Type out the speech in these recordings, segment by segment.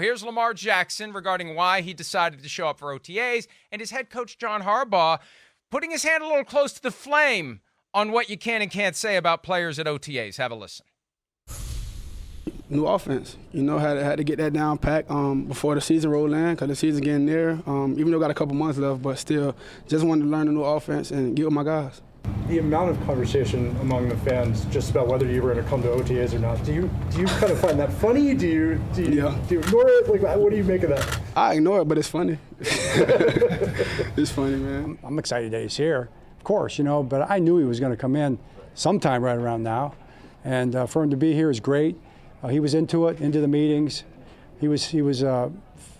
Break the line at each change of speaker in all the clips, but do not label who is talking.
Here's Lamar Jackson regarding why he decided to show up for OTAs, and his head coach, John Harbaugh, putting his hand a little close to the flame on what you can and can't say about players at OTAs. Have a listen.
New offense. Had to get that down packed before the season rolled in, because the season getting near. Even though got a couple months left, but still just wanted to learn the new offense and get with my guys.
The amount of conversation among the fans just about whether you were going to come to OTAs or not, do you kind of find that funny? Do you ignore it? Like, what do you make of that?
I ignore it, but it's funny. It's funny, man.
I'm excited that he's here, of course, but I knew he was going to come in sometime right around now. And for him to be here is great. He was into the meetings. He was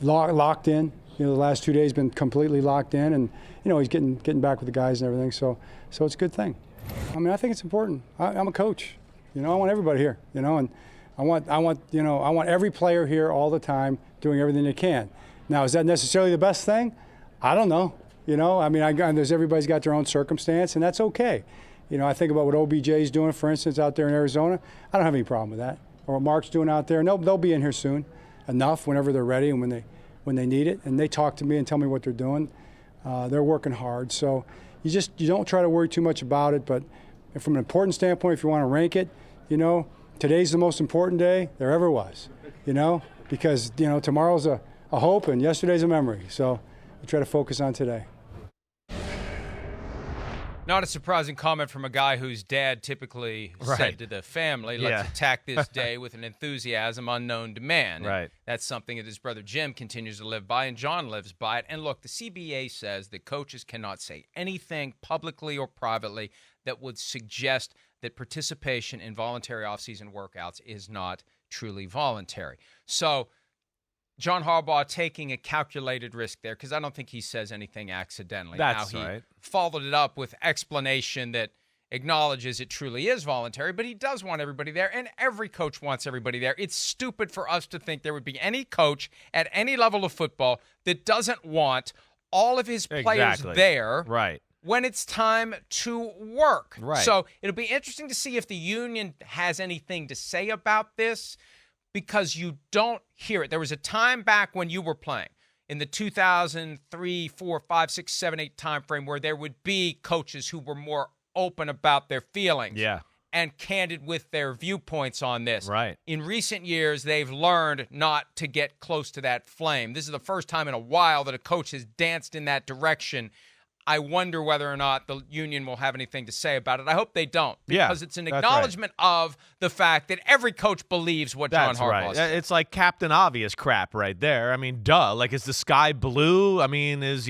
locked in. The last 2 days been completely locked in, and he's getting back with the guys and everything. So it's a good thing. I think it's important. I'm a coach. I want everybody here. And I want every player here all the time, doing everything they can. Now, is that necessarily the best thing? I don't know. Everybody's got their own circumstance, and that's okay. I think about what OBJ is doing, for instance, out there in Arizona. I don't have any problem with that. Or what Mark's doing out there. And they'll be in here soon, enough whenever they're ready and when they need it. And they talk to me and tell me what they're doing. They're working hard. So you don't try to worry too much about it. But from an important standpoint, if you want to rank it, today's the most important day there ever was. Because tomorrow's a hope and yesterday's a memory. So we try to focus on today.
Not a surprising comment from a guy whose dad typically said to the family, let's attack this day with an enthusiasm unknown to man.
Right.
That's something that his brother Jim continues to live by, and John lives by it. And look, the CBA says that coaches cannot say anything publicly or privately that would suggest that participation in voluntary offseason workouts is not truly voluntary. So John Harbaugh taking a calculated risk there, because I don't think he says anything accidentally.
That's
now, he
right.
followed it up with explanation that acknowledges it truly is voluntary, but he does want everybody there, and every coach wants everybody there. It's stupid for us to think there would be any coach at any level of football that doesn't want all of his players there when it's time to work.
Right.
So it'll be interesting to see if the union has anything to say about this, because you don't hear it. There was a time back when you were playing in the 2003, 4, 5, 6, 7, 8 time frame where there would be coaches who were more open about their feelings and candid with their viewpoints on this.
Right.
In recent years, they've learned not to get close to that flame. This is the first time in a while that a coach has danced in that direction. I wonder whether or not the union will have anything to say about it. I hope they don't, because it's an acknowledgement of the fact that every coach believes what John Harbaugh says.
It's like Captain Obvious crap right there. I mean, duh. Like, is the sky blue? I mean, is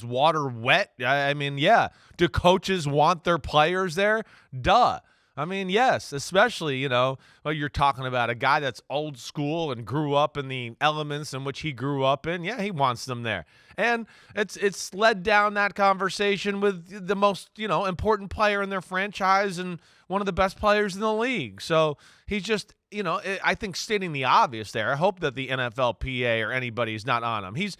water wet? I mean, yeah. Do coaches want their players there? Duh. I mean, yes, especially, you're talking about a guy that's old school and grew up in the elements in which he grew up in. Yeah, he wants them there. And it's led down that conversation with the most, important player in their franchise and one of the best players in the league. So he's just, I think stating the obvious there. I hope that the NFLPA or anybody is not on him. He's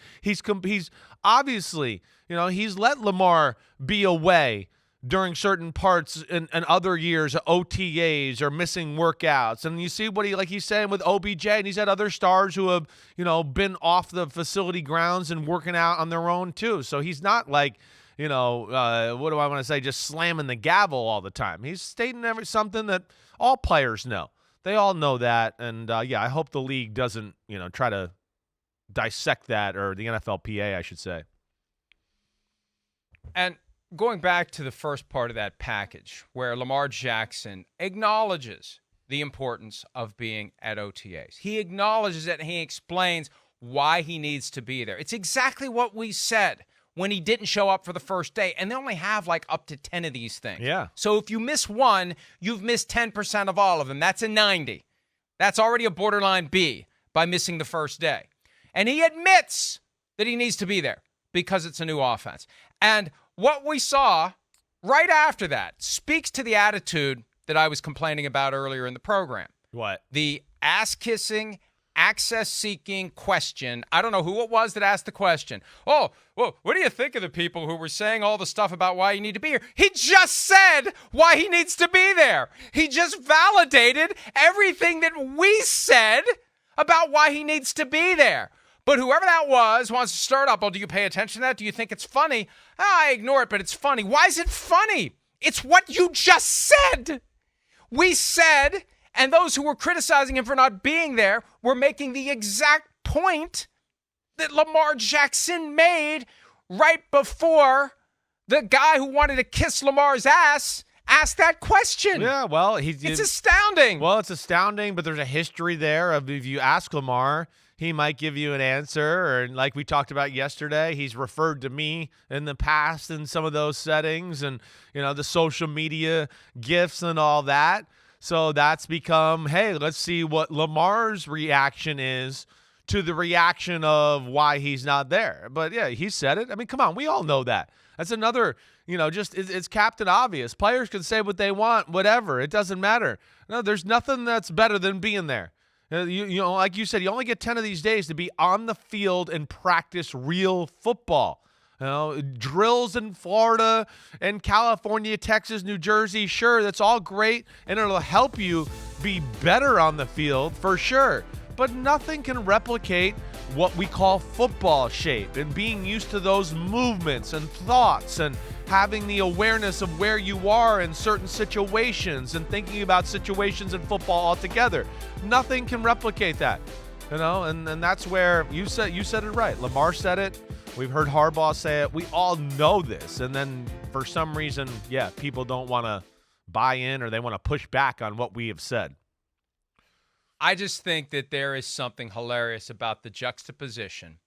obviously, he's let Lamar be away during certain parts and other years, OTAs or missing workouts. And you see what he's saying with OBJ, and he's had other stars who have, been off the facility grounds and working out on their own too. So he's not like, what do I want to say, just slamming the gavel all the time. He's stating something that all players know. They all know that. And I hope the league doesn't, try to dissect that, or the NFLPA, I should say.
And going back to the first part of that package, where Lamar Jackson acknowledges the importance of being at OTAs. He acknowledges it, and he explains why he needs to be there. It's exactly what we said when he didn't show up for the first day, and they only have up to 10 of these things.
Yeah.
So if you miss one, you've missed 10% of all of them. That's a 90. That's already a borderline B by missing the first day. And he admits that he needs to be there because it's a new offense. And what we saw right after that speaks to the attitude that I was complaining about earlier in the program.
What?
The ass-kissing, access-seeking question. I don't know who it was that asked the question. Oh, well, what do you think of the people who were saying all the stuff about why you need to be here? He just said why he needs to be there. He just validated everything that we said about why he needs to be there. But whoever that was wants to start up. Oh, do you pay attention to that? Do you think it's funny? I ignore it, but it's funny. Why is it funny? It's what you just said. We said, and those who were criticizing him for not being there were making the exact point that Lamar Jackson made right before the guy who wanted to kiss Lamar's ass asked that question.
Yeah, well,
it's astounding.
Well, it's astounding, but there's a history there of if you ask Lamar, he might give you an answer. Or like we talked about yesterday, he's referred to me in the past in some of those settings and, the social media gifs and all that. So that's become, hey, let's see what Lamar's reaction is to the reaction of why he's not there. But, yeah, he said it. I mean, come on, we all know that. That's another, it's Captain Obvious. Players can say what they want, whatever. It doesn't matter. No, there's nothing that's better than being there. Like you said, you only get 10 of these days to be on the field and practice real football. Drills in Florida and California, Texas, New Jersey, sure, that's all great, and it'll help you be better on the field for sure. But nothing can replicate what we call football shape and being used to those movements and thoughts and having the awareness of where you are in certain situations and thinking about situations in football altogether. Nothing can replicate that, and that's where you said it right. Lamar said it. We've heard Harbaugh say it. We all know this. And then for some reason, people don't want to buy in or they want to push back on what we have said.
I just think that there is something hilarious about the juxtaposition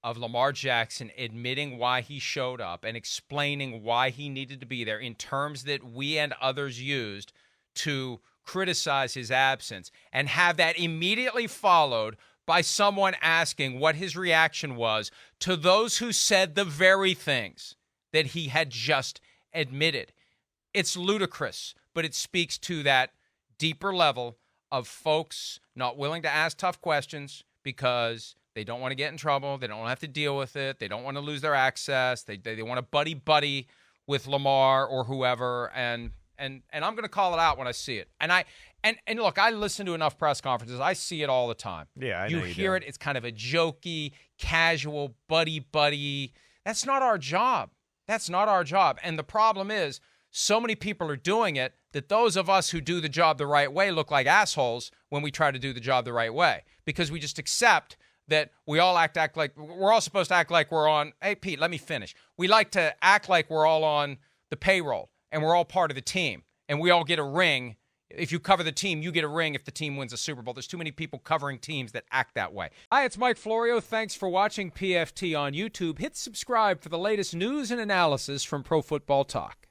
of Lamar Jackson admitting why he showed up and explaining why he needed to be there in terms that we and others used to criticize his absence, and have that immediately followed by someone asking what his reaction was to those who said the very things that he had just admitted. It's ludicrous, but it speaks to that deeper level of folks not willing to ask tough questions because they don't want to get in trouble. They don't have to deal with it. They don't want to lose their access. They want to buddy with Lamar or whoever. And I'm going to call it out when I see it. And look, I listen to enough press conferences. I see it all the time.
Yeah, I know
you hear it. It's kind of a jokey, casual, buddy. That's not our job. That's not our job. And the problem is, so many people are doing it that those of us who do the job the right way look like assholes when we try to do the job the right way, because we just accept that we all act like we're all supposed to act like we're on. Hey, Pete, let me finish. We like to act like we're all on the payroll and we're all part of the team and we all get a ring. If you cover the team, you get a ring if the team wins a Super Bowl. There's too many people covering teams that act that way. Hi, it's Mike Florio. Thanks for watching PFT on YouTube. Hit subscribe for the latest news and analysis from Pro Football Talk.